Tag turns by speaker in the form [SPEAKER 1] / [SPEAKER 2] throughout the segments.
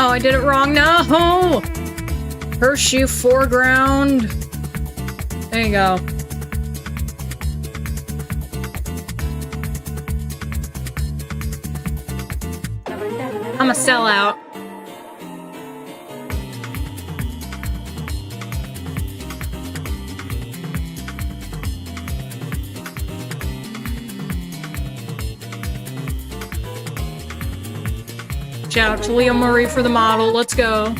[SPEAKER 1] Oh, I did it wrong. No! Horseshoe foreground. There you go. I'm a sellout. Shout out to Leo Murray for the model. Let's go.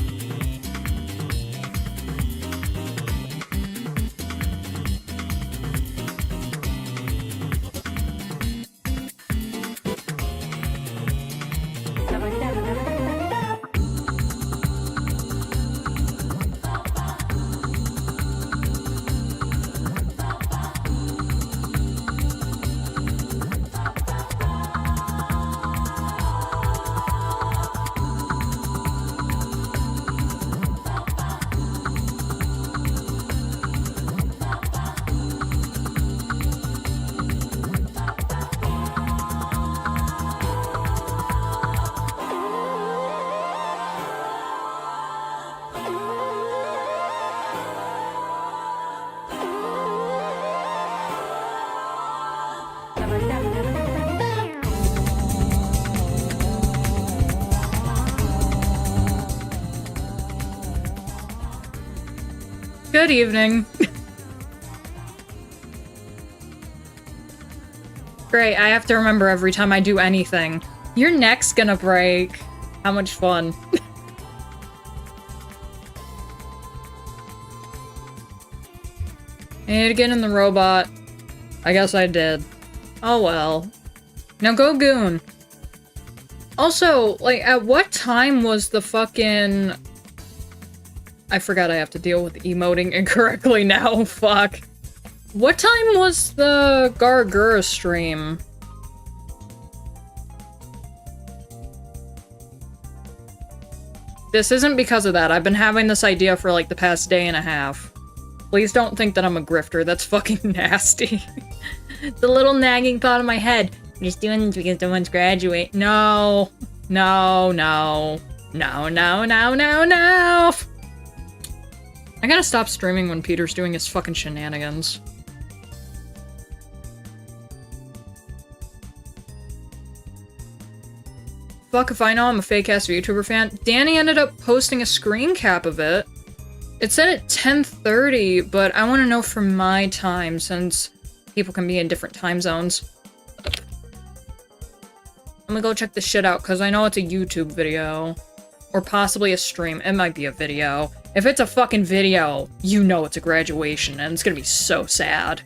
[SPEAKER 1] Good evening. Great, I have to remember every time I do anything. Your neck's gonna break. How much fun. I need to get in the robot. I guess I did. Oh well. Now go goon. Also, like, at what time was the fucking... I forgot I have to deal with emoting incorrectly now, fuck. What time was the Gargura stream? This isn't because of that. I've been having this idea for like the past day and a half. Please don't think that I'm a grifter. That's fucking nasty. The little nagging thought in my head. I'm just doing this because someone's graduate. No. No, no. No, no, no, no, no. I gotta stop streaming when Peter's doing his fucking shenanigans. Fuck if I know, I'm a fake-ass VTuber fan. Danny ended up posting a screen cap of it. It said at 10:30, but I want to know from my time, since people can be in different time zones. I'm gonna go check this shit out, because I know it's a YouTube video. Or possibly a stream. It might be a video. If it's a fucking video, you know it's a graduation, and it's gonna be so sad.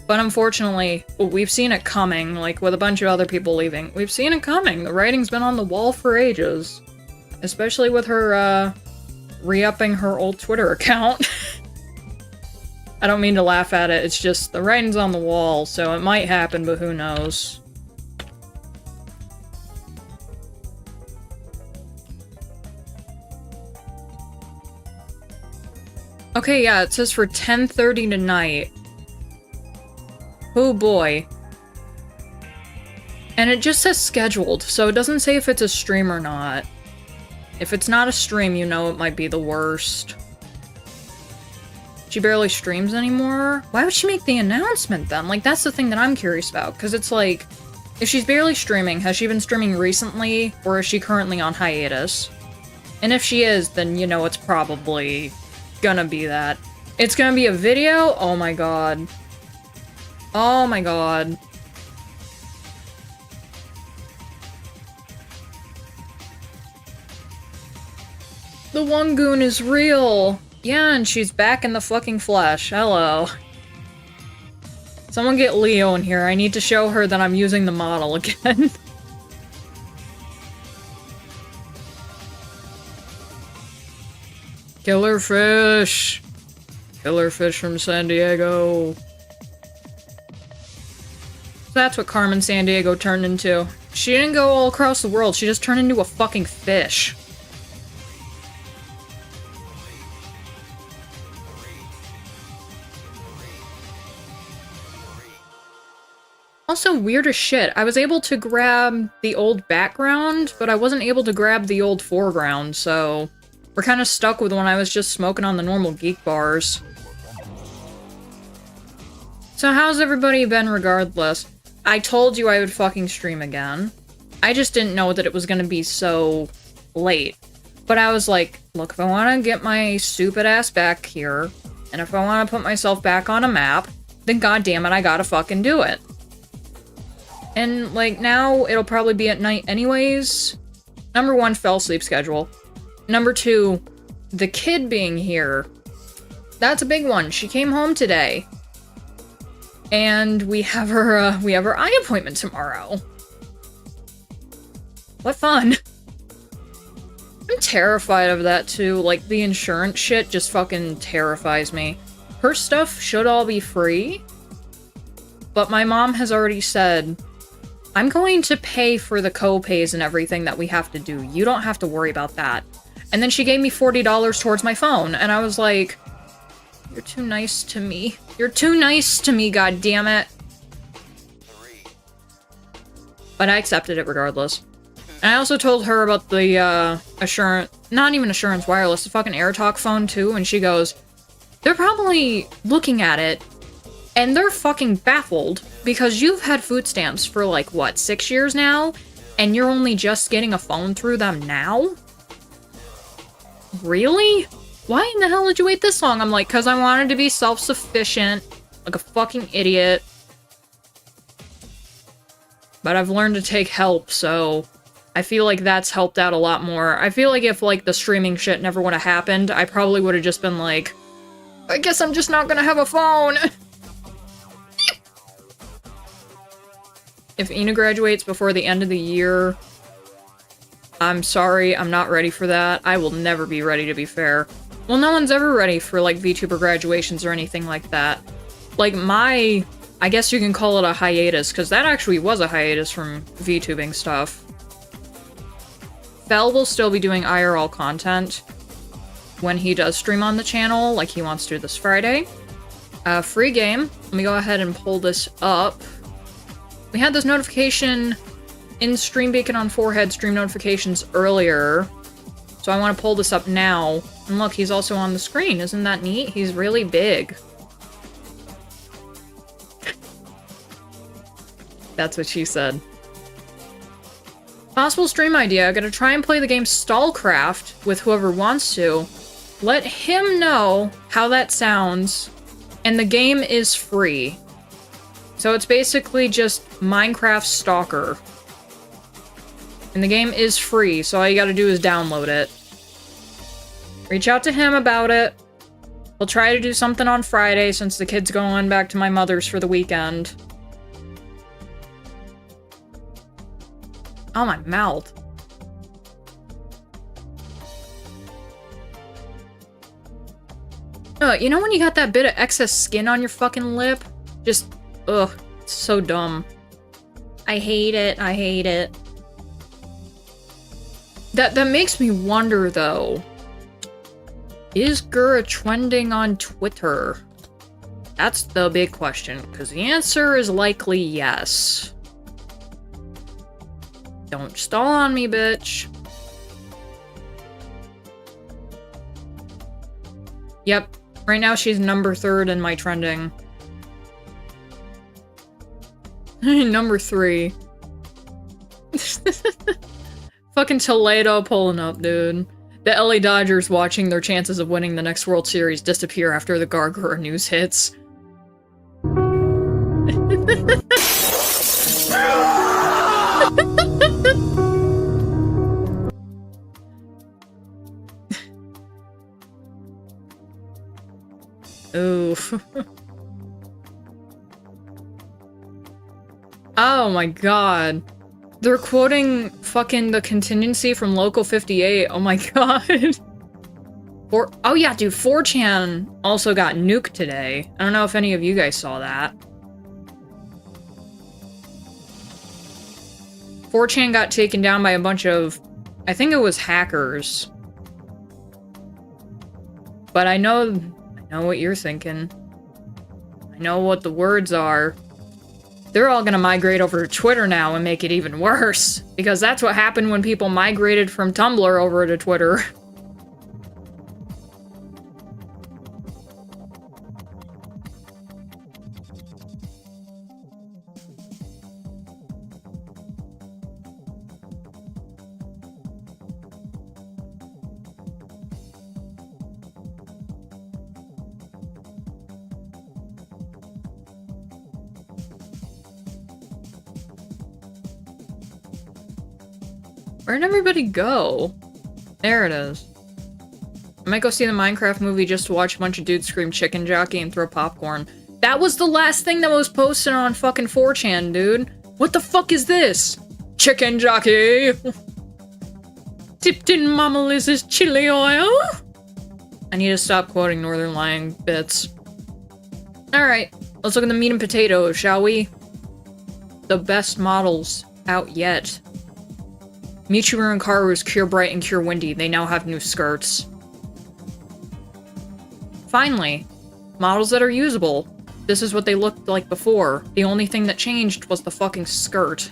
[SPEAKER 1] But unfortunately, we've seen it coming, like with a bunch of other people leaving. We've seen it coming. The writing's been on the wall for ages. Especially with her, re-upping her old Twitter account. I don't mean to laugh at it, it's just the writing's on the wall, so it might happen, but who knows. Okay, yeah, it says for 10:30 tonight. Oh boy. And it just says scheduled, so it doesn't say if it's a stream or not. If it's not a stream, you know it might be the worst. She barely streams anymore? Why would she make the announcement then? Like, that's the thing that I'm curious about, because it's like, if she's barely streaming, has she been streaming recently, or is she currently on hiatus? And if she is, then you know it's probably gonna be that. It's gonna be a video? Oh my god. Oh my god. The one goon is real! Yeah, and she's back in the fucking flesh. Hello. Someone get Leo in here. I need to show her that I'm using the model again. Killer fish! Killer fish from San Diego. That's what Carmen San Diego turned into. She didn't go all across the world, she just turned into a fucking fish. Also, weird as shit. I was able to grab the old background, but I wasn't able to grab the old foreground, so we're kind of stuck with when I was just smoking on the normal geek bars. So how's everybody been regardless? I told you I would fucking stream again. I just didn't know that it was gonna be so late. But I was like, look, if I want to get my stupid ass back here, and if I want to put myself back on a map, then goddammit, I gotta fucking do it. And, like, now it'll probably be at night anyways. Number one, fell asleep schedule. Number two, the kid being here. That's a big one. She came home today. And we have her eye appointment tomorrow. What fun. I'm terrified of that too. Like, the insurance shit just fucking terrifies me. Her stuff should all be free. But my mom has already said, I'm going to pay for the co-pays and everything that we have to do. You don't have to worry about that. And then she gave me $40 towards my phone, and I was like, you're too nice to me. You're too nice to me, goddammit. But I accepted it regardless. And I also told her about the, Assurance, not even Assurance Wireless, the fucking AirTalk phone too, and she goes, they're probably looking at it, and they're fucking baffled, because you've had food stamps for, like, what, 6 years now? And you're only just getting a phone through them now? Really? Why in the hell did you wait this long? I'm like, because I wanted to be self-sufficient, like a fucking idiot. But I've learned to take help, so I feel like that's helped out a lot more. I feel like if, like, the streaming shit never would have happened, I probably would have just been like, I guess I'm just not gonna have a phone. If Ina graduates before the end of the year, I'm sorry, I'm not ready for that. I will never be ready, to be fair. Well, no one's ever ready for, like, VTuber graduations or anything like that. Like, I guess you can call it a hiatus, because that actually was a hiatus from VTubing stuff. Fel will still be doing IRL content when he does stream on the channel, like he wants to this Friday. Free game. Let me go ahead and pull this up. We had this notification in Stream Beacon on Forehead stream notifications earlier, so I want to pull this up now. And look, he's also on the screen. Isn't that neat? He's really big. That's what she said. Possible stream idea. Gonna try and play the game Stallcraft with whoever wants to. Let him know how that sounds. And the game is free. So it's basically just Minecraft Stalker. And the game is free, so all you gotta do is download it. Reach out to him about it. We'll try to do something on Friday since the kid's going back to my mother's for the weekend. Oh, my mouth. You know when you got that bit of excess skin on your fucking lip? Just, ugh, it's so dumb. I hate it, I hate it. That makes me wonder, though. Is Gura trending on Twitter? That's the big question, because the answer is likely yes. Don't stall on me, bitch. Yep, right now she's number 3 in my trending. Number 3. Fucking Toledo pulling up, dude. The LA Dodgers watching their chances of winning the next World Series disappear after the Gargura news hits. Oof. Oh my god. They're quoting fucking the contingency from Local 58. Oh my god. Oh yeah, dude, 4chan also got nuked today. I don't know if any of you guys saw that. 4chan got taken down by a bunch of, I think it was hackers. But I know what you're thinking. I know what the words are. They're all gonna migrate over to Twitter now and make it even worse. Because that's what happened when people migrated from Tumblr over to Twitter. Where'd everybody go? There it is. I might go see the Minecraft movie just to watch a bunch of dudes scream chicken jockey and throw popcorn. That was the last thing that was posted on fucking 4chan, dude. What the fuck is this? Chicken jockey! Dipped in Mama Liz's chili oil? I need to stop quoting Northern Lion bits. Alright, let's look at the meat and potatoes, shall we? The best models out yet. Michiru and Karu's Cure Bright and Cure Windy, they now have new skirts. Finally, models that are usable. This is what they looked like before. The only thing that changed was the fucking skirt.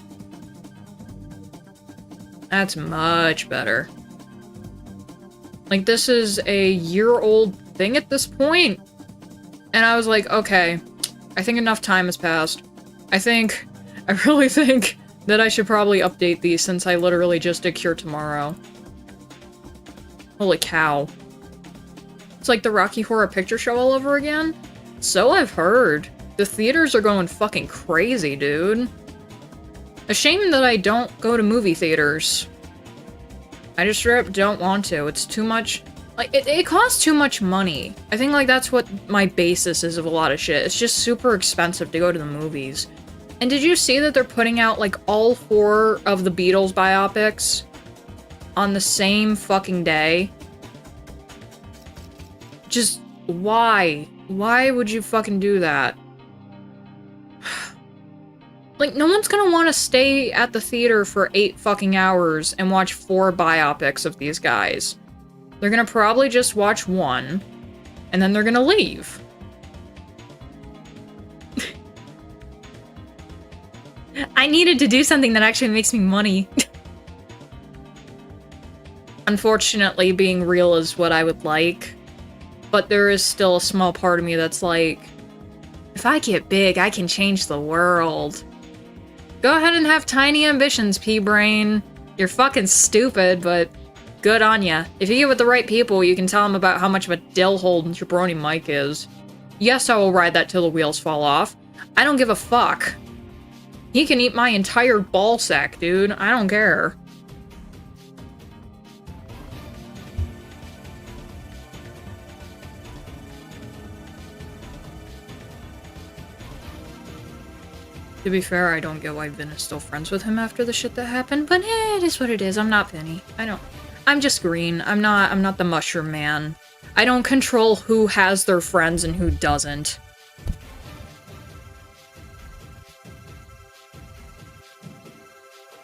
[SPEAKER 1] That's much better. Like, this is a year-old thing at this point. And I was like, okay, I think enough time has passed. I really think that I should probably update these since I literally just did Cure tomorrow. Holy cow. It's like the Rocky Horror Picture Show all over again? So I've heard. The theaters are going fucking crazy, dude. A shame that I don't go to movie theaters. I just straight up don't want to. It's too much. Like, it costs too much money. I think, like, that's what my basis is of a lot of shit. It's just super expensive to go to the movies. And did you see that they're putting out, like, all 4 of the Beatles biopics on the same fucking day? Just, why? Why would you fucking do that? Like, no one's gonna want to stay at the theater for 8 fucking hours and watch 4 biopics of these guys. They're gonna probably just watch 1, and then they're gonna leave. I needed to do something that actually makes me money. Unfortunately, being real is what I would like. But there is still a small part of me that's like, if I get big, I can change the world. Go ahead and have tiny ambitions, P-Brain. You're fucking stupid, but good on ya. If you get with the right people, you can tell them about how much of a dill hole Jabroni Mike is. Yes, I will ride that till the wheels fall off. I don't give a fuck. He can eat my entire ball sack, dude. I don't care. To be fair, I don't get why Vin is still friends with him after the shit that happened, but it is what it is. I'm not Vinny. I'm just green. I'm not the mushroom man. I don't control who has their friends and who doesn't.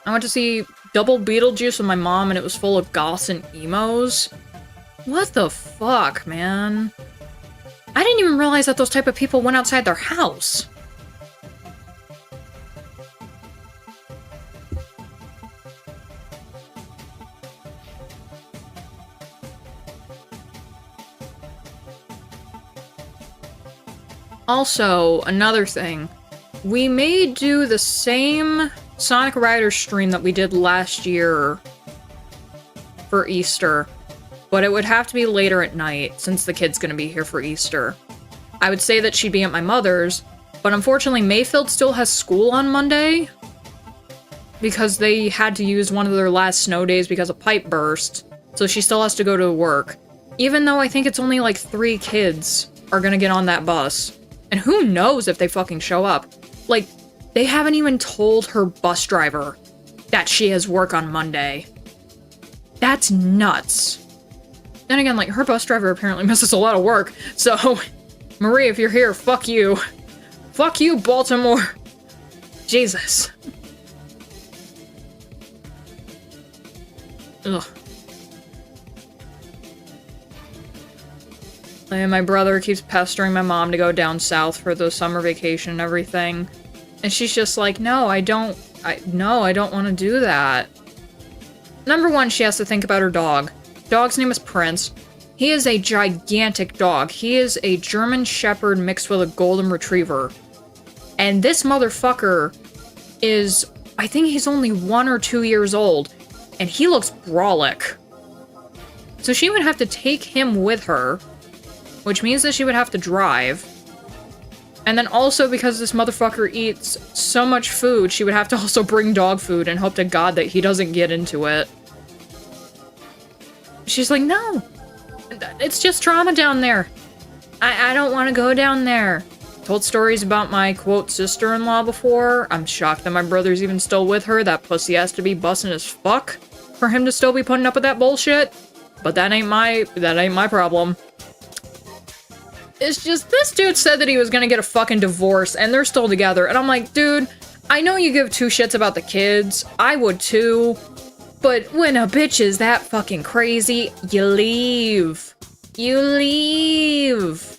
[SPEAKER 1] I went to see Double Beetlejuice with my mom and it was full of goths and emos. What the fuck, man? I didn't even realize that those type of people went outside their house. Also, another thing. We may do the same Sonic Riders stream that we did last year for Easter, but it would have to be later at night since the kid's gonna be here for Easter. I would say that she'd be at my mother's, but unfortunately Mayfield still has school on Monday because they had to use one of their last snow days because a pipe burst, so she still has to go to work. Even though I think it's only like 3 kids are gonna get on that bus. And who knows if they fucking show up. Like, they haven't even told her bus driver that she has work on Monday. That's nuts. Then again, like, her bus driver apparently misses a lot of work. So, Marie, if you're here, fuck you. Fuck you, Baltimore. Jesus. Ugh. And my brother keeps pestering my mom to go down south for the summer vacation and everything. And she's just like, no, I don't want to do that. Number one, she has to think about her dog. Dog's name is Prince. He is a gigantic dog. He is a German Shepherd mixed with a Golden Retriever. And this motherfucker is, I think he's only 1 or 2 years old. And he looks brolic. So she would have to take him with her, which means that she would have to drive. And then also because this motherfucker eats so much food, she would have to also bring dog food and hope to God that he doesn't get into it. She's like, no, it's just trauma down there. I don't want to go down there. Told stories about my, quote, sister-in-law before. I'm shocked that my brother's even still with her. That pussy has to be busting as fuck for him to still be putting up with that bullshit. But that ain't my problem. It's just, this dude said that he was gonna get a fucking divorce, and they're still together, and I'm like, dude, I know you give 2 shits about the kids, I would too, but when a bitch is that fucking crazy, you leave. You leave.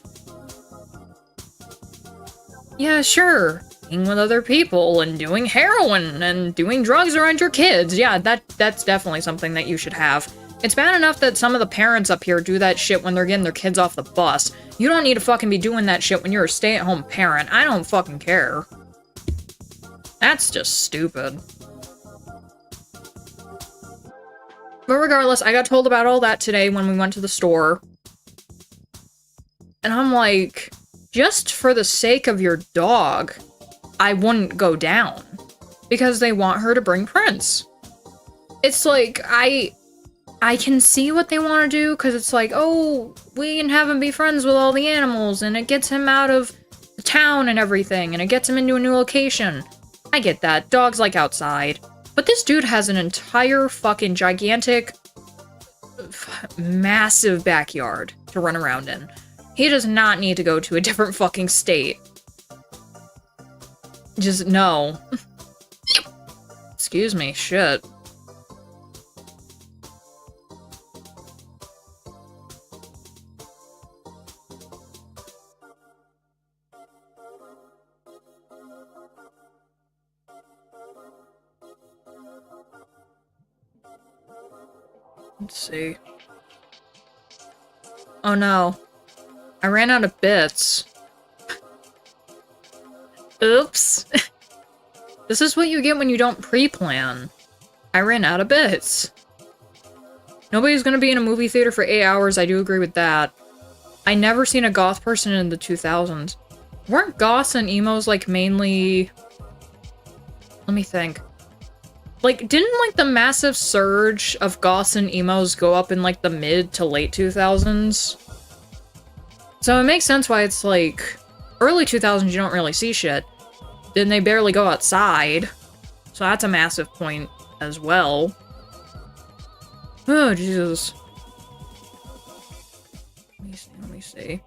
[SPEAKER 1] Yeah, sure, being with other people, and doing heroin, and doing drugs around your kids, yeah, that's definitely something that you should have. It's bad enough that some of the parents up here do that shit when they're getting their kids off the bus. You don't need to fucking be doing that shit when you're a stay-at-home parent. I don't fucking care. That's just stupid. But regardless, I got told about all that today when we went to the store. And I'm like, just for the sake of your dog, I wouldn't go down. Because they want her to bring Prince. It's like, I can see what they want to do, because it's like, oh, we can have him be friends with all the animals, and it gets him out of the town and everything, and it gets him into a new location. I get that. Dogs like outside. But this dude has an entire fucking gigantic, massive backyard to run around in. He does not need to go to a different fucking state. Just, no. Excuse me, shit. Let's see. Oh no. I ran out of bits. Oops. This is what you get when you don't pre-plan. I ran out of bits. Nobody's gonna be in a movie theater for 8 hours, I do agree with that. I never seen a goth person in the 2000s. Weren't goths and emos like mainly... Let me think. Like, didn't, like, the massive surge of goths and emos go up in, like, the mid to late 2000s? So it makes sense why it's, like, early 2000s you don't really see shit. Then they barely go outside. So that's a massive point as well. Oh, Jesus. me see.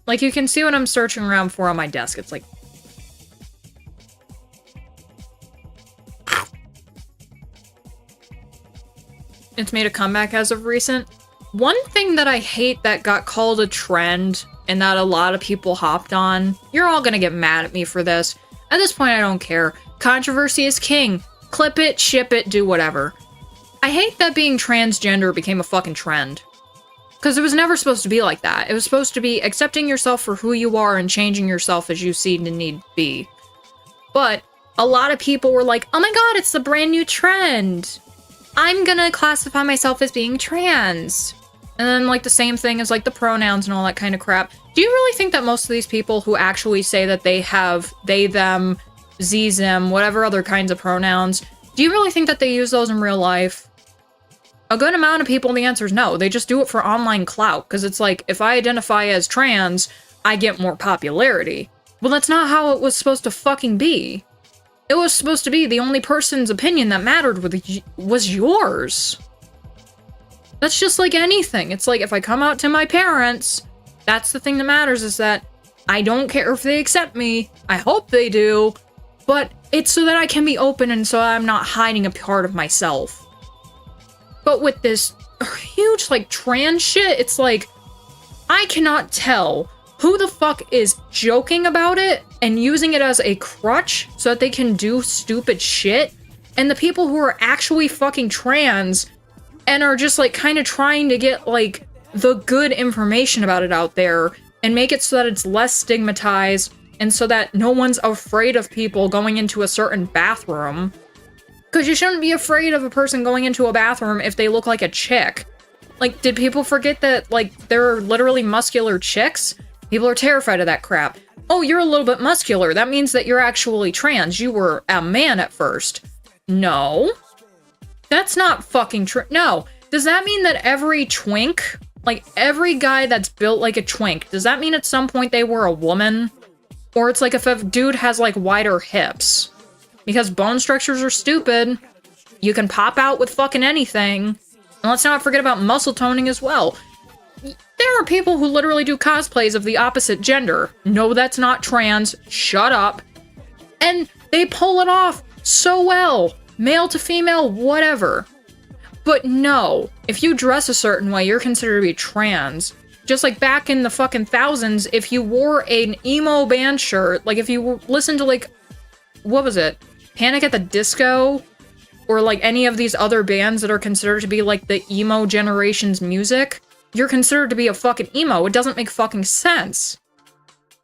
[SPEAKER 1] Like, you can see what I'm searching around for on my desk. It's like... It's made a comeback as of recent. One thing that I hate that got called a trend and that a lot of people hopped on, you're all gonna get mad at me for this. At this point, I don't care. Controversy is king. Clip it, ship it, do whatever. I hate that being transgender became a fucking trend. Because it was never supposed to be like that. It was supposed to be accepting yourself for who you are and changing yourself as you see and need to be. But a lot of people were like, oh my god, it's the brand new trend. I'm gonna classify myself as being trans. And then, like, the same thing as, like, the pronouns and all that kind of crap. Do you really think that most of these people who actually say that they have they, them, z, them, whatever other kinds of pronouns, do you really think that they use those in real life? A good amount of people, the answer is no. They just do it for online clout, because it's like, if I identify as trans, I get more popularity. Well, that's not how it was supposed to fucking be. It was supposed to be the only person's opinion that mattered was yours. That's just like anything. It's like, if I come out to my parents, that's the thing that matters, is that I don't care if they accept me. I hope they do. But it's so that I can be open and so I'm not hiding a part of myself. But with this huge, like, trans shit, it's like, I cannot tell who the fuck is joking about it and using it as a crutch so that they can do stupid shit, and the people who are actually fucking trans and are just, like, kind of trying to get, like, the good information about it out there and make it so that it's less stigmatized and so that no one's afraid of people going into a certain bathroom. Because you shouldn't be afraid of a person going into a bathroom if they look like a chick. Like, did people forget that, like, there are literally muscular chicks? People are terrified of that crap. Oh, you're a little bit muscular. That means that you're actually trans. You were a man at first. No. That's not fucking true. No. Does that mean that every twink, like, every guy that's built like a twink, does that mean at some point they were a woman? Or it's like if a dude has, like, wider hips? Because bone structures are stupid. You can pop out with fucking anything. And let's not forget about muscle toning as well. There are people who literally do cosplays of the opposite gender. No, that's not trans. Shut up. And they pull it off so well. Male to female, whatever. But no, if you dress a certain way, you're considered to be trans. Just like back in the fucking thousands, if you wore an emo band shirt, like if you listened to, like, what was it? Panic at the Disco? Or like any of these other bands that are considered to be like the emo generation's music, you're considered to be a fucking emo. It doesn't make fucking sense.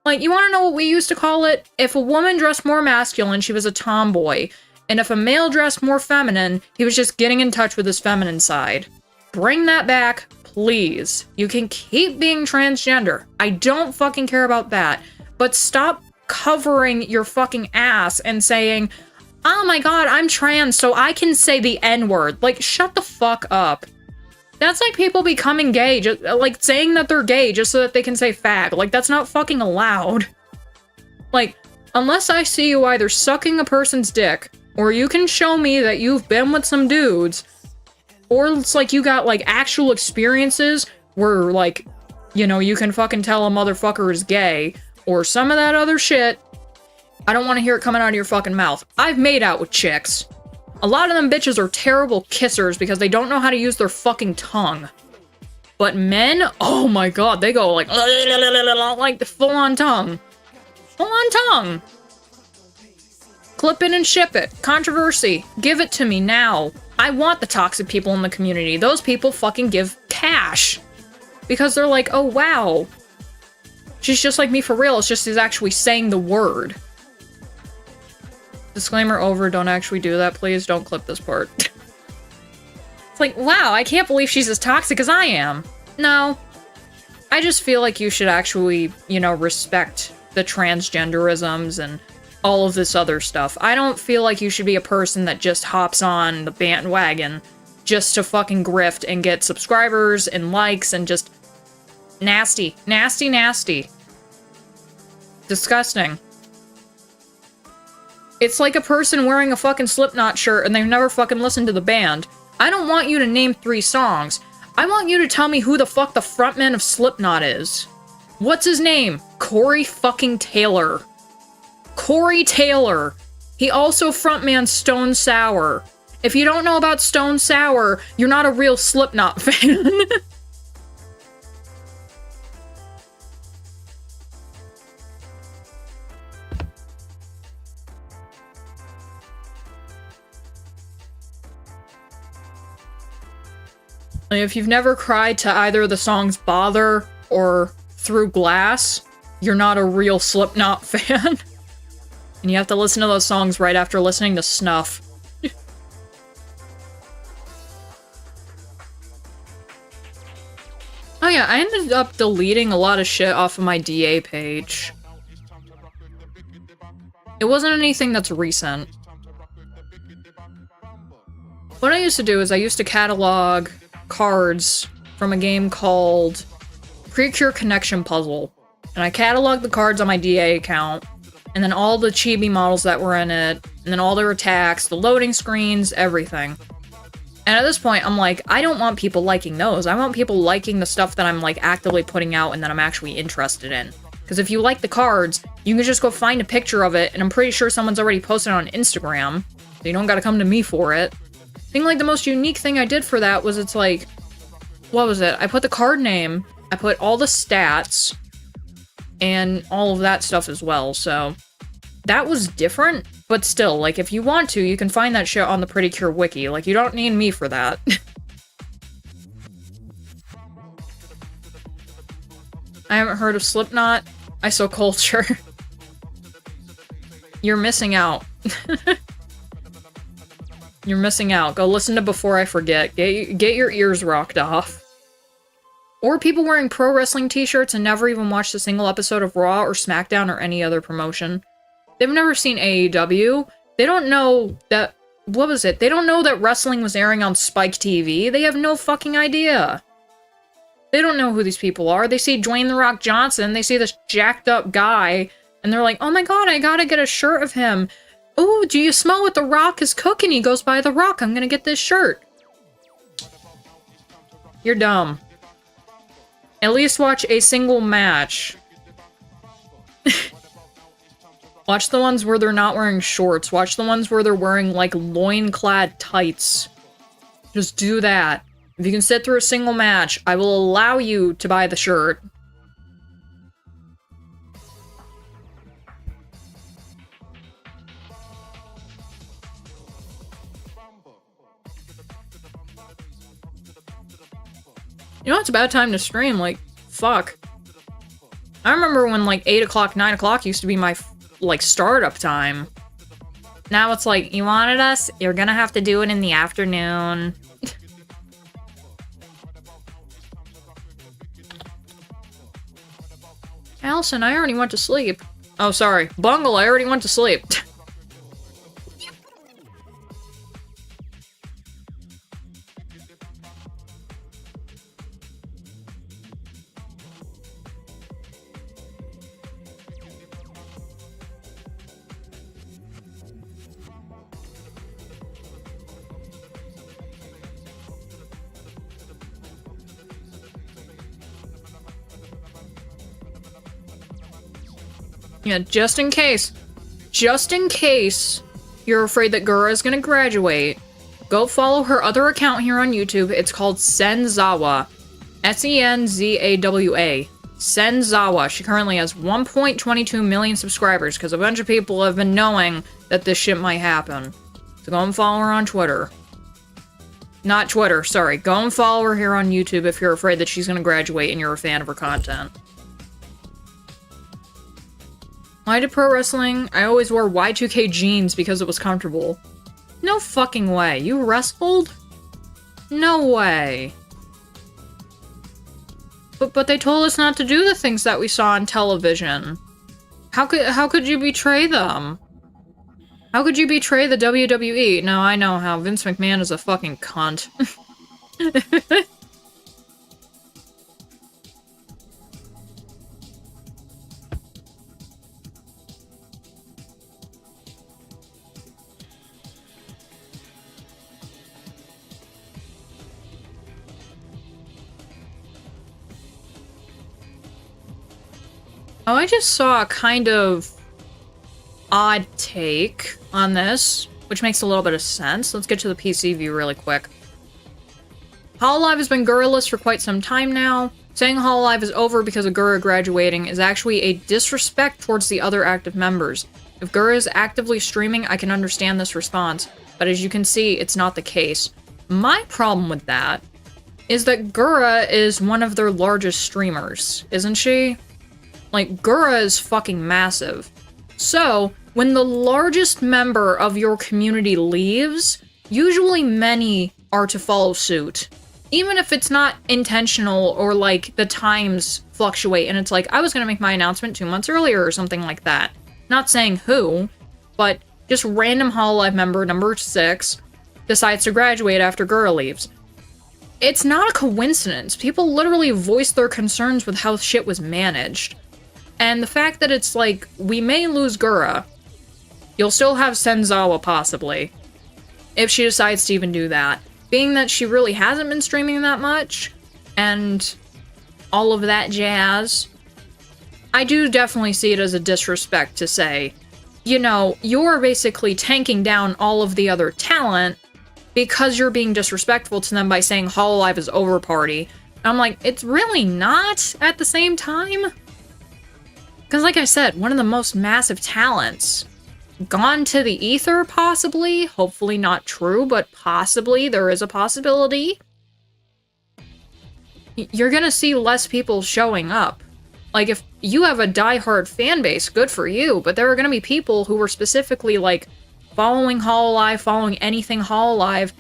[SPEAKER 1] Like, you want to know what we used to call it? If a woman dressed more masculine, she was a tomboy. And if a male dressed more feminine, he was just getting in touch with his feminine side. Bring that back, please. You can keep being transgender. I don't fucking care about that. But stop covering your fucking ass and saying, oh my god, I'm trans, so I can say the N-word. Like, shut the fuck up. That's like people becoming gay, just, like, saying that they're gay just so that they can say fag. Like, that's not fucking allowed. Like, unless I see you either sucking a person's dick, or you can show me that you've been with some dudes, or it's like you got, like, actual experiences where, like, you know, you can fucking tell a motherfucker is gay, or some of that other shit, I don't want to hear it coming out of your fucking mouth. I've made out with chicks. A lot of them bitches are terrible kissers because they don't know how to use their fucking tongue. But men, oh my god, they go like the full-on tongue. Full-on tongue. Clip it and ship it. Controversy. Give it to me now. I want the toxic people in the community. Those people fucking give cash. Because they're like, oh wow. She's just like me for real. It's just she's actually saying the word. Disclaimer over, don't actually do that, please. Don't clip this part. It's like, wow, I can't believe she's as toxic as I am. No. I just feel like you should actually, you know, respect the transgenderisms and all of this other stuff. I don't feel like you should be a person that just hops on the bandwagon just to fucking grift and get subscribers and likes and just nasty. Nasty, nasty. Disgusting. It's like a person wearing a fucking Slipknot shirt and they've never fucking listened to the band. I don't want you to name 3 songs. I want you to tell me who the fuck the frontman of Slipknot is. What's his name? Corey fucking Taylor. Corey Taylor. He also frontman Stone Sour. If you don't know about Stone Sour, you're not a real Slipknot fan. If you've never cried to either of the songs Bother or Through Glass, you're not a real Slipknot fan. And you have to listen to those songs right after listening to Snuff. Oh yeah, I ended up deleting a lot of shit off of my DA page. It wasn't anything that's recent. What I used to do is I used to catalog cards from a game called Precure Connection Puzzle. And I cataloged the cards on my DA account, and then all the chibi models that were in it, and then all their attacks, the loading screens, everything. And at this point, I'm like, I don't want people liking those. I want people liking the stuff that I'm, like, actively putting out and that I'm actually interested in. Because if you like the cards, you can just go find a picture of it, and I'm pretty sure someone's already posted it on Instagram, so you don't gotta come to me for it. I think, like, the most unique thing I did for that was it's like, what was it? I put the card name, I put all the stats, and all of that stuff as well, so that was different, but still, like, if you want to, you can find that shit on the Pretty Cure wiki. Like, you don't need me for that. I haven't heard of Slipknot. ISO culture. You're missing out. You're missing out. Go listen to Before I Forget. Get your ears rocked off. Or people wearing pro wrestling t-shirts and never even watched a single episode of Raw or SmackDown or any other promotion. They've never seen AEW. They don't know that... What was it? They don't know that wrestling was airing on Spike TV. They have no fucking idea. They don't know who these people are. They see Dwayne The Rock Johnson. They see this jacked up guy. And they're like, oh my god, I gotta get a shirt of him. Oh, do you smell what The Rock is cooking? He goes by The Rock. I'm gonna get this shirt. You're dumb. At least watch a single match. Watch the ones where they're not wearing shorts. Watch the ones where they're wearing, like, loinclad tights. Just do that. If you can sit through a single match, I will allow you to buy the shirt. You know, it's a bad time to stream, like, fuck. I remember when, like, 8 o'clock, 9 o'clock used to be my, like, startup time. Now it's like, you wanted us? You're gonna have to do it in the afternoon. Allison, I already went to sleep. Oh, sorry. Bungle, I already went to sleep. Yeah, just in case you're afraid that Gura is gonna graduate, go follow her other account here on YouTube. It's called Senzawa. Senzawa. Senzawa. She currently has 1.22 million subscribers, because a bunch of people have been knowing that this shit might happen. So go and follow her on Twitter. Not Twitter, sorry. Go and follow her here on YouTube if you're afraid that she's gonna graduate and you're a fan of her content. Why did pro wrestling? I always wore Y2K jeans because it was comfortable. No fucking way. You wrestled? No way. But they told us not to do the things that we saw on television. How could you betray them? How could you betray the WWE? No, I know how. Vince McMahon is a fucking cunt. Oh, I just saw a kind of odd take on this, which makes a little bit of sense. Let's get to the PC view really quick. Hololive has been Guraless for quite some time now. Saying Hololive is over because of Gura graduating is actually a disrespect towards the other active members. If Gura is actively streaming, I can understand this response, but as you can see, it's not the case. My problem with that is that Gura is one of their largest streamers, isn't she? Like, Gura is fucking massive. So, when the largest member of your community leaves, usually many are to follow suit. Even if it's not intentional or, like, the times fluctuate and it's like, I was gonna make my announcement 2 months earlier or something like that. Not saying who, but just random Hololive member number 6 decides to graduate after Gura leaves. It's not a coincidence. People literally voiced their concerns with how shit was managed. And the fact that it's like, we may lose Gura, you'll still have Senzawa possibly, if she decides to even do that. Being that she really hasn't been streaming that much, and all of that jazz, I do definitely see it as a disrespect to say, you know, you're basically tanking down all of the other talent because you're being disrespectful to them by saying Hololive is over party. I'm like, it's really not at the same time. Because like I said, one of the most massive talents gone to the ether, possibly. Hopefully not true, but possibly. There is a possibility. You're gonna see less people showing up. Like, if you have a diehard fan base, good for you, but there are gonna be people who were specifically, like, following Hololive, following anything Hololive,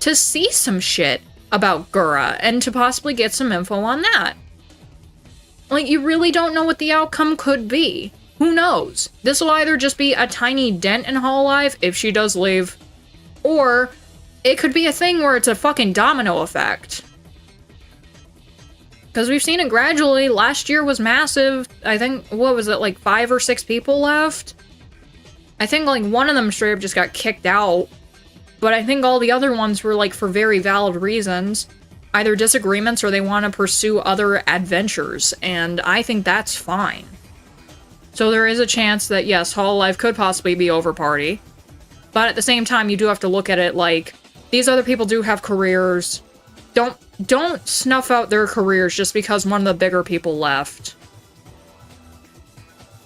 [SPEAKER 1] to see some shit about Gura, and to possibly get some info on that. Like, you really don't know what the outcome could be. Who knows? This will either just be a tiny dent in Hololive, if she does leave, or it could be a thing where it's a fucking domino effect. Because we've seen it gradually. Last year was massive. I think, what was it, like 5 or 6 people left? I think, like, one of them straight up just got kicked out. But I think all the other ones were, like, for very valid reasons. Either disagreements or they want to pursue other adventures. And I think that's fine. So there is a chance that, yes, Hololive could possibly be over party. But at the same time, you do have to look at it like, these other people do have careers. Don't snuff out their careers just because one of the bigger people left.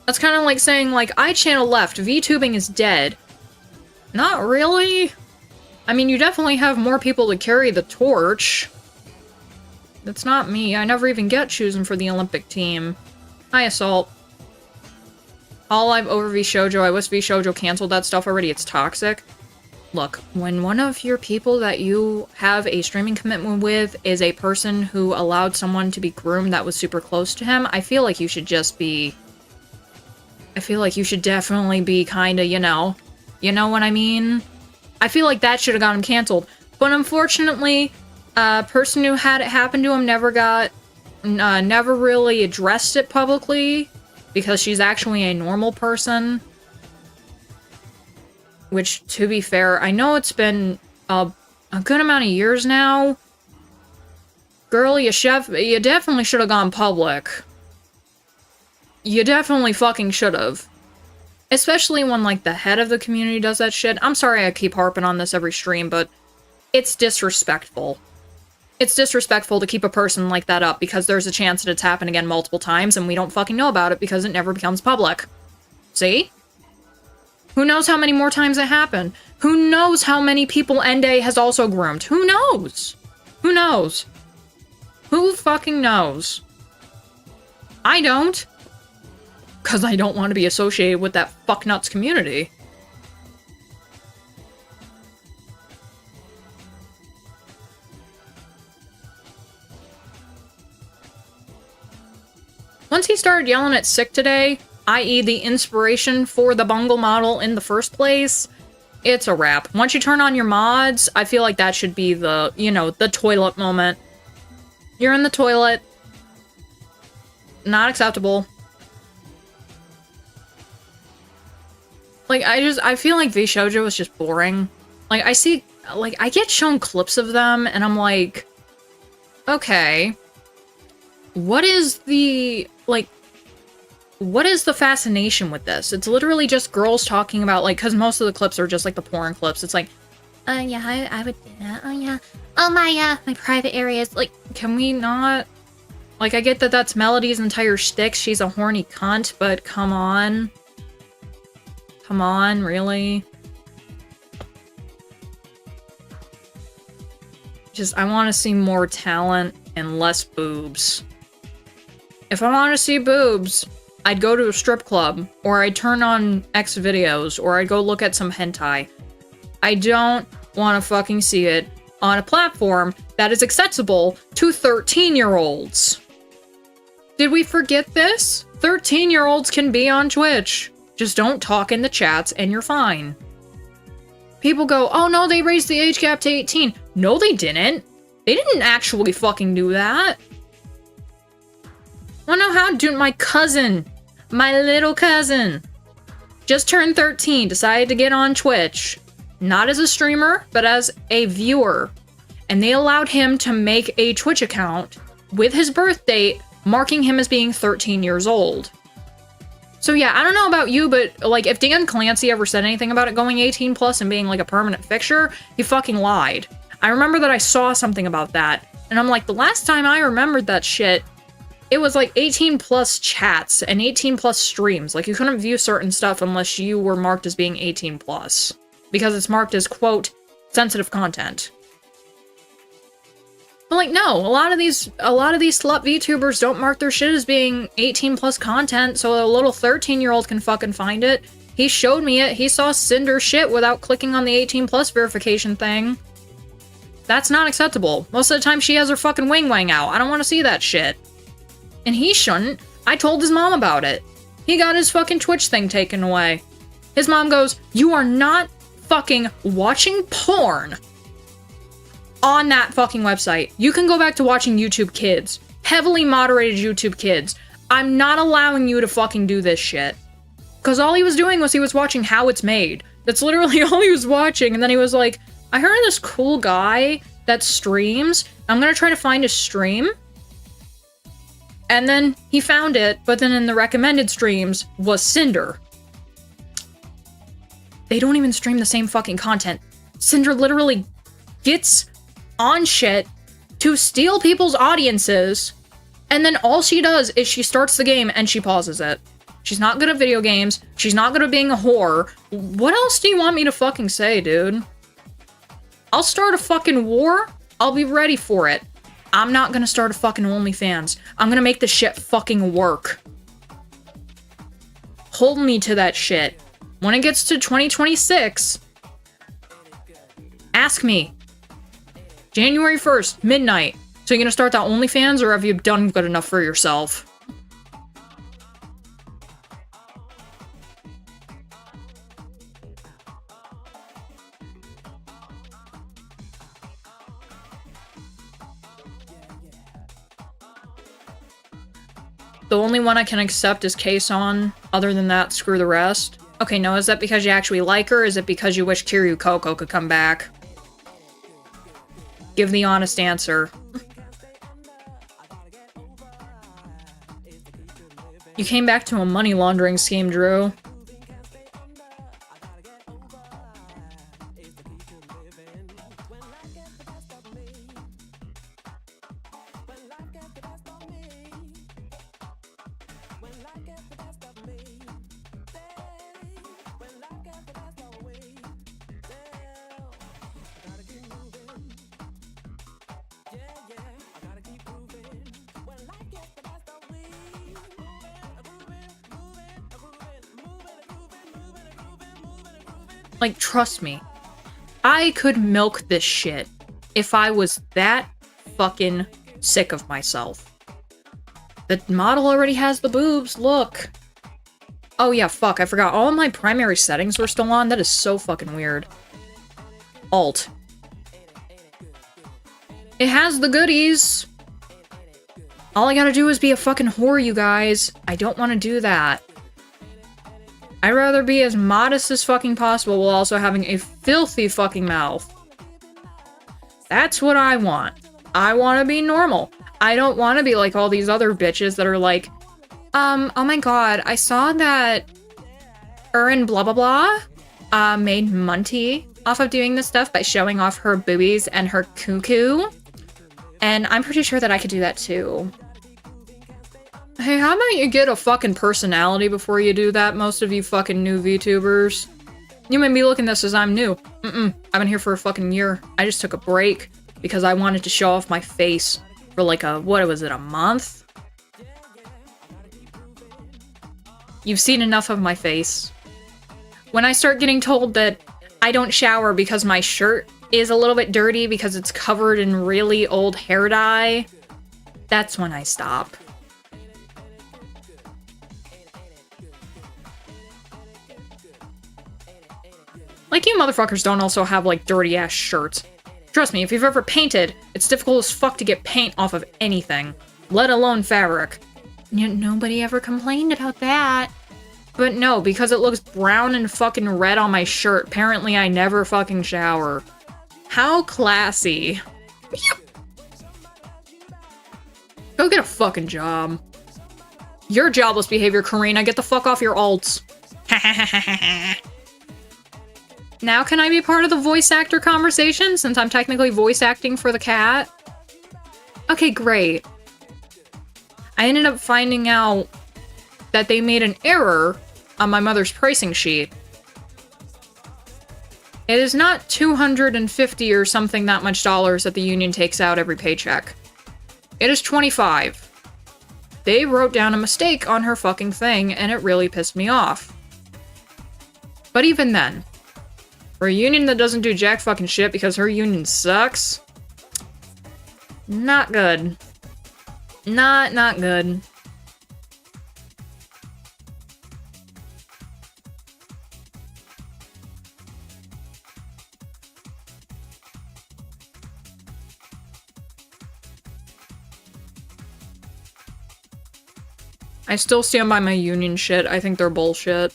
[SPEAKER 1] That's kind of like saying, like, iChannel left, VTubing is dead. Not really. I mean, you definitely have more people to carry the torch. That's not me. I never even get chosen for the Olympic team. Hi, Assault. Hololive over VShojo. I wish VShojo canceled that stuff already. It's toxic. Look, when one of your people that you have a streaming commitment with is a person who allowed someone to be groomed that was super close to him, I feel like you should just be... I feel like you should definitely be kinda, you know what I mean? I feel like that should have gotten him canceled. But unfortunately, a person who had it happen to him never really addressed it publicly, because she's actually a normal person. Which, to be fair, I know it's been a good amount of years now. Girl, you definitely should have gone public. You definitely fucking should have. Especially when, like, the head of the community does that shit. I'm sorry I keep harping on this every stream, but it's disrespectful. It's disrespectful to keep a person like that up because there's a chance that it's happened again multiple times and we don't fucking know about it because it never becomes public. See? Who knows how many more times it happened? Who knows how many people Ende has also groomed? Who knows? Who knows? Who fucking knows? I don't. Because I don't want to be associated with that fucknuts community. Once he started yelling at sick today, i.e. the inspiration for the Bungle model in the first place, it's a wrap. Once you turn on your mods, I feel like that should be the, you know, the toilet moment. You're in the toilet. Not acceptable. Like, I feel like VShojo is just boring. Like, I get shown clips of them, and I'm like, okay. What is the, like, what is the fascination with this? It's literally just girls talking about, like, because most of the clips are just, like, the porn clips. It's like, yeah, I would do that. Oh, yeah. Oh, my private areas. Like, can we not... Like, I get that that's Melody's entire shtick. She's a horny cunt, but come on. Come on, really? Just, I want to see more talent and less boobs. If I want to see boobs, I'd go to a strip club, or I'd turn on X videos, or I'd go look at some hentai. I don't want to fucking see it on a platform that is accessible to 13-year-olds. Did we forget this? 13-year-olds can be on Twitch. Just don't talk in the chats and you're fine. People go, oh no, they raised the age gap to 18. No, they didn't. They didn't actually fucking do that. Wanna know how? Dude, my cousin, my little cousin, just turned 13, decided to get on Twitch. Not as a streamer, but as a viewer. And they allowed him to make a Twitch account with his birth date, marking him as being 13 years old. So yeah, I don't know about you, but like if Dan Clancy ever said anything about it going 18 plus and being like a permanent fixture, he fucking lied. I remember that I saw something about that, and I'm like, the last time I remembered that shit, it was like 18 plus chats and 18 plus streams. Like you couldn't view certain stuff unless you were marked as being 18 plus. Because it's marked as, quote, sensitive content. But like, no, a lot of these slut VTubers don't mark their shit as being 18 plus content, so a little 13-year-old can fucking find it. He showed me it. He saw Cinder shit without clicking on the 18 plus verification thing. That's not acceptable. Most of the time she has her fucking wang out. I don't want to see that shit. And he shouldn't. I told his mom about it. He got his fucking Twitch thing taken away. His mom goes, you are not fucking watching porn on that fucking website. You can go back to watching YouTube Kids. Heavily moderated YouTube Kids. I'm not allowing you to fucking do this shit. Because all he was doing was he was watching how it's made. That's literally all he was watching. And then he was like, I heard of this cool guy that streams. I'm gonna try to find his stream. And then he found it, but then in the recommended streams was Cinder. They don't even stream the same fucking content. Cinder literally gets on shit to steal people's audiences, and then all she does is she starts the game and she pauses it. She's not good at video games. She's not good at being a whore. What else do you want me to fucking say, dude? I'll start a fucking war. I'll be ready for it. I'm not gonna start a fucking OnlyFans. I'm gonna make this shit fucking work. Hold me to that shit. When it gets to 2026, ask me. January 1st, midnight. So you're gonna start that OnlyFans, or have you done good enough for yourself? The only one I can accept is Kason. Other than that, screw the rest. Okay, no, is that because you actually like her? Is it because you wish Kiryu Coco could come back? Give the honest answer. You came back to a money laundering scheme, Drew. Like, trust me. I could milk this shit if I was that fucking sick of myself. The model already has the boobs, look. Oh yeah, fuck, I forgot. All of my primary settings were still on. That is so fucking weird. Alt. It has the goodies. All I gotta do is be a fucking whore, you guys. I don't want to do that. I'd rather be as modest as fucking possible while also having a filthy fucking mouth. That's what I want. I want to be normal. I don't want to be like all these other bitches that are like, Oh my god, I saw that Erin blah blah blah made money off of doing this stuff by showing off her boobies and her cuckoo. And I'm pretty sure that I could do that too. Hey, how about you get a fucking personality before you do that, most of you fucking new VTubers? You may be looking at this as I'm new. I've been here for a fucking year. I just took a break because I wanted to show off my face for like a, what was it, a month? You've seen enough of my face. When I start getting told that I don't shower because my shirt is a little bit dirty because it's covered in really old hair dye, that's when I stop. Like, you motherfuckers don't also have, like, dirty-ass shirts. Trust me, if you've ever painted, it's difficult as fuck to get paint off of anything, let alone fabric. Yet nobody ever complained about that. But no, because it looks brown and fucking red on my shirt, apparently I never fucking shower. How classy. Go get a fucking job. Your jobless behavior, Karina. Get the fuck off your alts. Now can I be part of the voice actor conversation, since I'm technically voice acting for the cat? Okay, great. I ended up finding out that they made an error on my mother's pricing sheet. It is not 250 or something that much dollars that the union takes out every paycheck. It is 25. They wrote down a mistake on her fucking thing, and it really pissed me off. But even then, for a union that doesn't do jack fucking shit because her union sucks, not good. Not good. I still stand by my union shit. I think they're bullshit.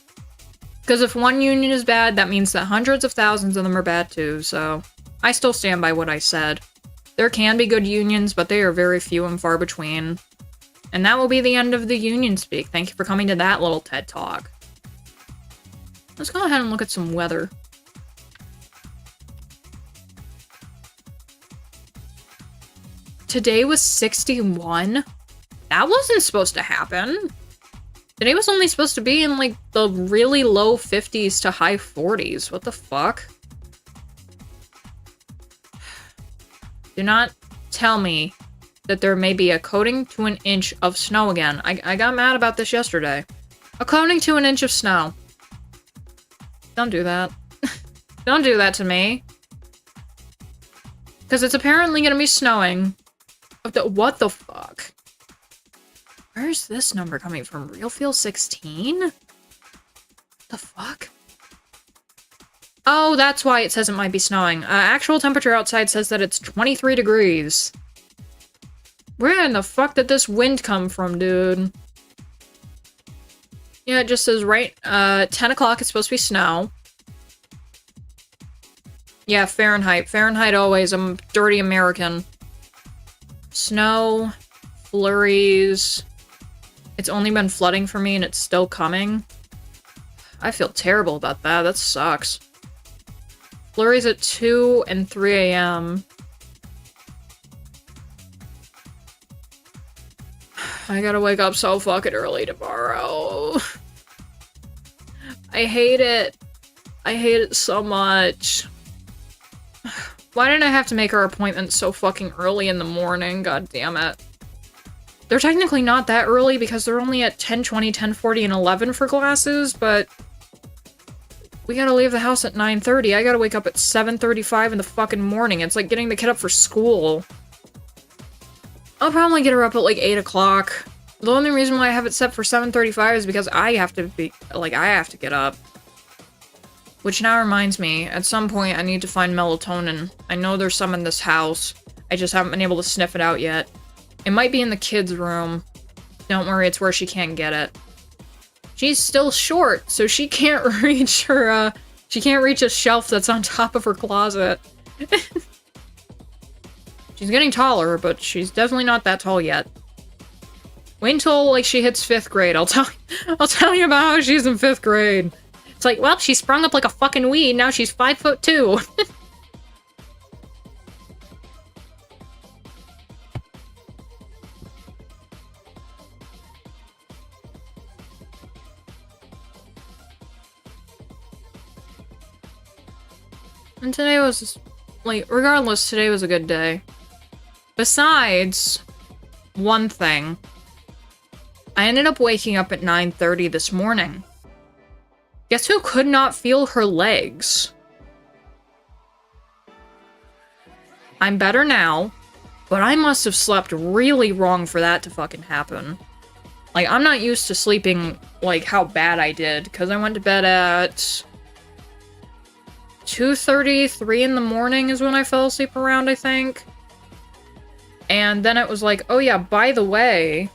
[SPEAKER 1] Because if one union is bad, that means that hundreds of thousands of them are bad too, so I still stand by what I said. There can be good unions, but they are very few and far between. And that will be the end of the union speak. Thank you for coming to that little TED Talk. Let's go ahead and look at some weather. Today was 61? That wasn't supposed to happen. Today was only supposed to be in, like, the really low 50s to high 40s. What the fuck? Do not tell me that there may be a coating to an inch of snow again. I got mad about this yesterday. A coating to an inch of snow. Don't do that. Don't do that to me. Because it's apparently gonna be snowing. What the fuck? Where's this number coming from? Real Feel 16? The fuck? Oh, that's why it says it might be snowing. Actual temperature outside says that it's 23 degrees. Where in the fuck did this wind come from, dude? Yeah, it just says right, 10 o'clock it's supposed to be snow. Yeah, Fahrenheit. Fahrenheit always. I'm a dirty American. Snow, flurries. It's only been flooding for me and it's still coming. I feel terrible about that. That sucks. Flurries at 2 and 3 a.m. I gotta wake up so fucking early tomorrow. I hate it. I hate it so much. Why didn't I have to make our appointment so fucking early in the morning? God damn it. They're technically not that early because they're only at 10:20, 10:40, and 11 for classes, but we gotta leave the house at 9:30. I gotta wake up at 7:35 in the fucking morning. It's like getting the kid up for school. I'll probably get her up at like 8 o'clock. The only reason why I have it set for 7:35 is because I have to get up. Which now reminds me, at some point I need to find melatonin. I know there's some in this house. I just haven't been able to sniff it out yet. It might be in the kids' room. Don't worry, it's where she can't get it. She's still short, so she can't reach her, she can't reach a shelf that's on top of her closet. She's getting taller, but she's definitely not that tall yet. Wait until, like, she hits 5th grade. I'll tell you about how she's in 5th grade. It's like, well, she sprung up like a fucking weed, now she's 5'2". And today was, like, regardless, today was a good day. Besides, one thing. I ended up waking up at 9:30 this morning. Guess who could not feel her legs? I'm better now, but I must have slept really wrong for that to fucking happen. Like, I'm not used to sleeping, like, how bad I did, because I went to bed at 2:30, 3 in the morning is when I fell asleep around, I think. And then it was like, oh yeah, by the way...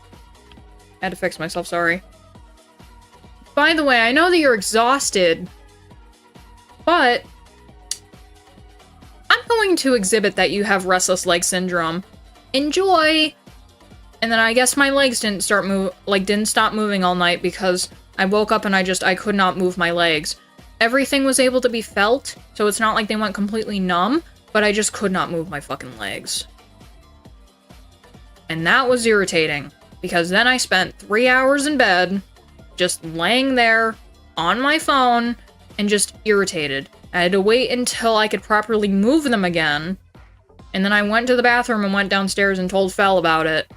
[SPEAKER 1] I had to fix myself, sorry. By the way, I know that you're exhausted, but... I'm going to exhibit that you have restless leg syndrome. Enjoy! And then I guess my legs didn't stop moving all night because I woke up and I could not move my legs. Everything was able to be felt, so it's not like they went completely numb, but I just could not move my fucking legs. And that was irritating, because then I spent 3 hours in bed, just laying there, on my phone, and just irritated. I had to wait until I could properly move them again, and then I went to the bathroom and went downstairs and told Fel about it.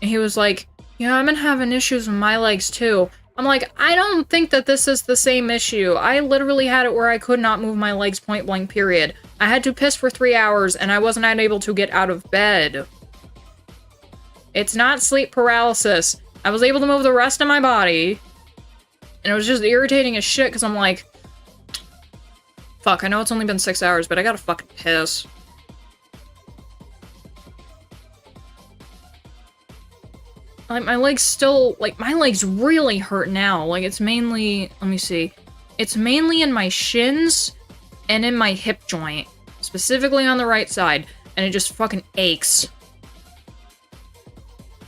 [SPEAKER 1] And he was like, yeah, I've been having issues with my legs too. I'm like, I don't think that this is the same issue. I literally had it where I could not move my legs point blank, period. I had to piss for 3 hours and I wasn't able to get out of bed. It's not sleep paralysis. I was able to move the rest of my body. And it was just irritating as shit because I'm like, fuck, I know it's only been 6 hours, but I gotta fucking piss. Like, my legs still, like, my legs really hurt now. Like, it's mainly, let me see. It's mainly in my shins and in my hip joint. Specifically on the right side. And it just fucking aches.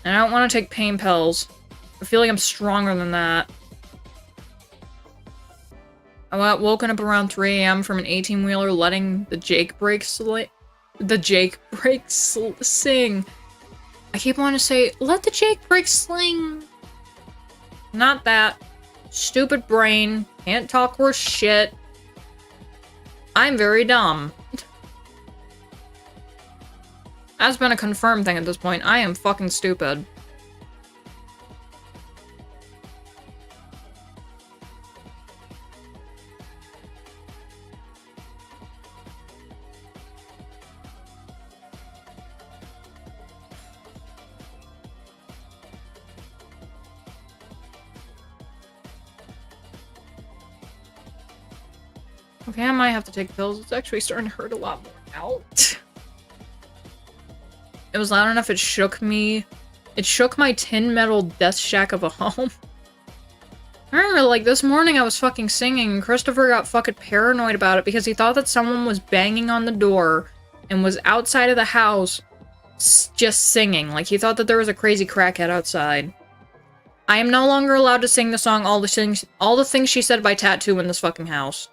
[SPEAKER 1] And I don't want to take pain pills. I feel like I'm stronger than that. I got woken up around 3 AM from an 18-wheeler letting the Jake break sing. I keep wanting to say, let the Jake break sling. Not that. Stupid brain. Can't talk worth shit. I'm very dumb. That's been a confirmed thing at this point. I am fucking stupid. Okay, I might have to take pills. It's actually starting to hurt a lot more now. It was loud enough, it shook me. It shook my tin metal death shack of a home. I remember, like, this morning I was fucking singing, and Christopher got fucking paranoid about it because he thought that someone was banging on the door and was outside of the house just singing. Like, he thought that there was a crazy crackhead outside. I am no longer allowed to sing the song All the Things She Said by Tattoo in this fucking house.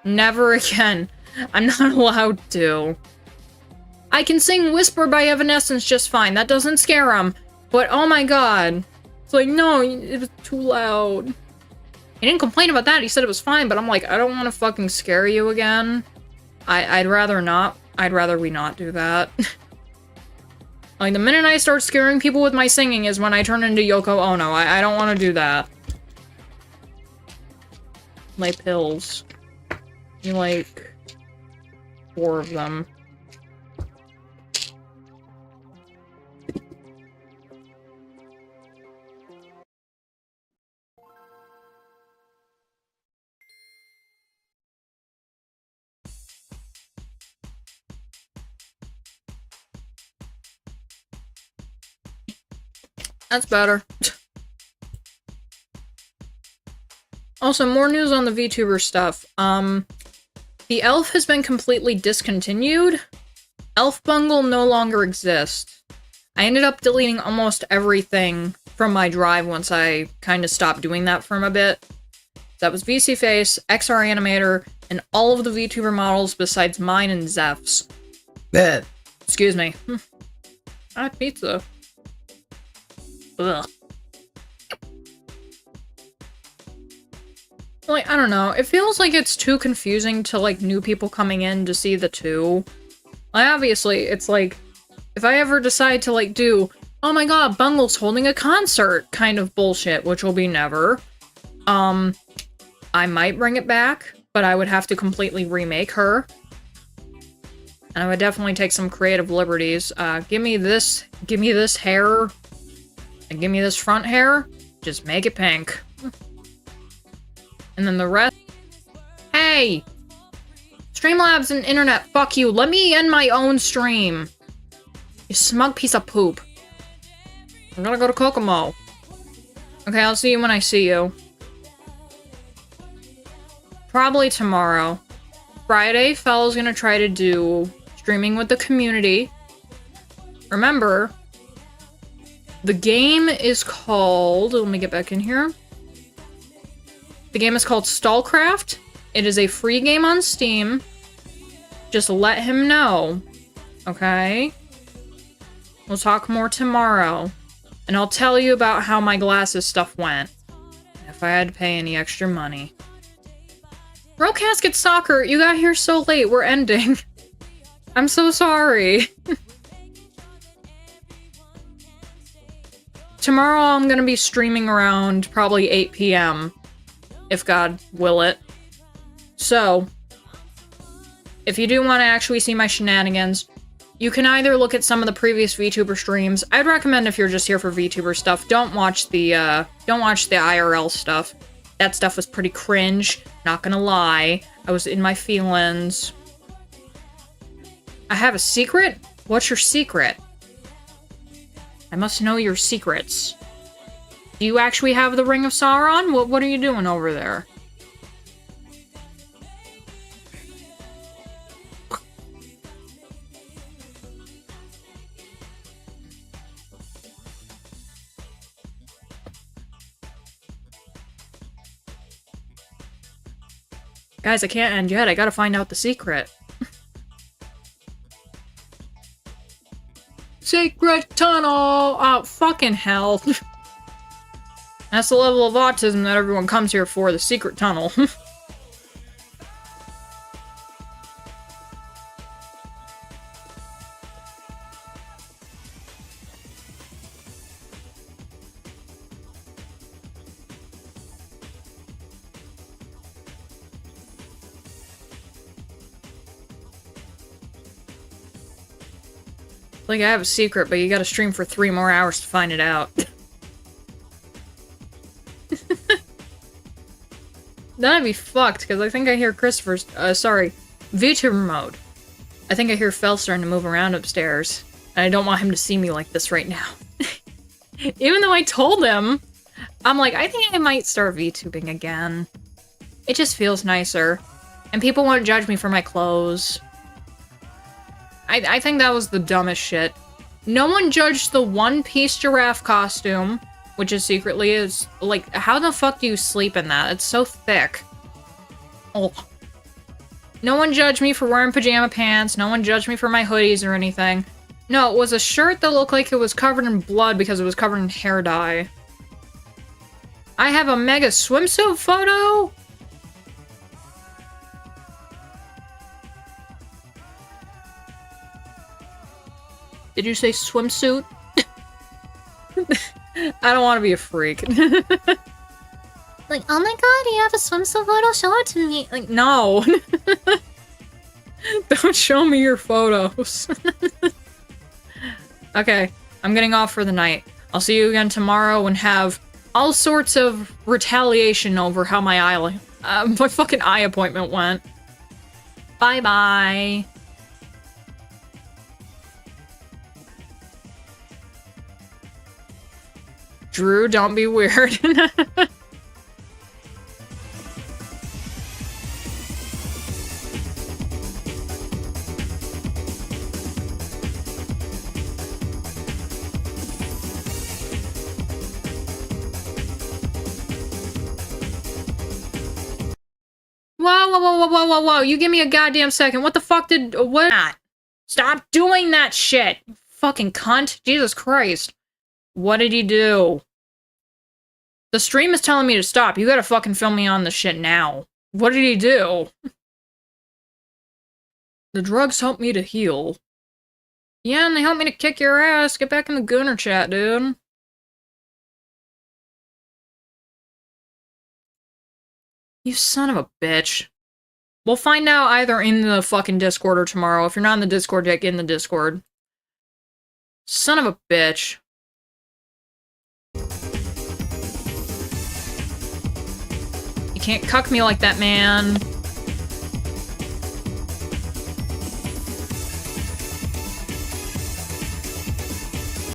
[SPEAKER 1] Never again. I'm not allowed to. I can sing Whisper by Evanescence just fine. That doesn't scare him. But oh my god. It's like, no, it was too loud. He didn't complain about that. He said it was fine, but I'm like, I don't want to fucking scare you again. I'd rather not. I'd rather we not do that. Like, the minute I start scaring people with my singing is when I turn into Yoko Ono. I don't want to do that. My pills. You like 4 of them. That's better. Also, more news on the VTuber stuff. The elf has been completely discontinued. Elf Bungle no longer exists. I ended up deleting almost everything from my drive once I kind of stopped doing that for a bit. That was VC Face, XR Animator, and all of the VTuber models besides mine and Zeph's.
[SPEAKER 2] Bad.
[SPEAKER 1] Excuse me. I had pizza. Ugh. Like, I don't know. It feels like it's too confusing to, like, new people coming in to see the two. Like, obviously, it's like, if I ever decide to, like, do, oh my god, Bungle's holding a concert kind of bullshit, which will be never, I might bring it back, but I would have to completely remake her. And I would definitely take some creative liberties. Give me this hair, and give me this front hair, just make it pink. And then the rest... Hey! Streamlabs and internet, fuck you. Let me end my own stream. You smug piece of poop. I'm gonna go to Kokomo. Okay, I'll see you when I see you. Probably tomorrow. Friday, Fell's gonna try to do streaming with the community. Remember, the game is called... Let me get back in here. The game is called Stallcraft. It is a free game on Steam. Just let him know. Okay? We'll talk more tomorrow. And I'll tell you about how my glasses stuff went. If I had to pay any extra money. Roll Casket Soccer, you got here so late. We're ending. I'm so sorry. Tomorrow I'm gonna be streaming around probably 8 p.m. if God will it. So, if you do want to actually see my shenanigans, you can either look at some of the previous VTuber streams. I'd recommend if you're just here for VTuber stuff, don't watch the IRL stuff. That stuff was pretty cringe, not gonna lie. I was in my feelings. I have a secret? What's your secret? I must know your secrets. Do you actually have the Ring of Sauron? What are you doing over there? Guys, I can't end yet. I gotta find out the secret. Secret tunnel! Oh, fucking hell. That's the level of autism that everyone comes here for, the secret tunnel. Like, I have a secret, but you gotta stream for 3 more hours to find it out. That'd be fucked, because I think I hear Christopher's- VTuber mode. I think I hear Fel starting to move around upstairs, and I don't want him to see me like this right now. Even though I told him, I'm like, I think I might start VTubing again. It just feels nicer. And people won't judge me for my clothes. I think that was the dumbest shit. No one judged the one-piece giraffe costume, which is secretly is, like, how the fuck do you sleep in that? It's so thick. Oh. No one judged me for wearing pajama pants, no one judged me for my hoodies or anything. No, it was a shirt that looked like it was covered in blood because it was covered in hair dye. I have a mega swimsuit photo? Did you say swimsuit? I don't want to be a freak. Like, oh my god, you have a swimsuit photo? Show it to me. Like, no. Don't show me your photos. Okay, I'm getting off for the night. I'll see you again tomorrow and have all sorts of retaliation over how my fucking eye appointment went. Bye-bye. Drew, don't be weird. Whoa, whoa, whoa, whoa, whoa, whoa, whoa. You give me a goddamn second. What the fuck did... What? Stop doing that shit! Fucking cunt. Jesus Christ. What did he do? The stream is telling me to stop. You gotta fucking film me on this shit now. What did he do? The drugs help me to heal. Yeah, and they help me to kick your ass. Get back in the Gooner chat, dude. You son of a bitch. We'll find out either in the fucking Discord or tomorrow. If you're not in the Discord yet, get in the Discord. Son of a bitch. You can't cuck me like that, man.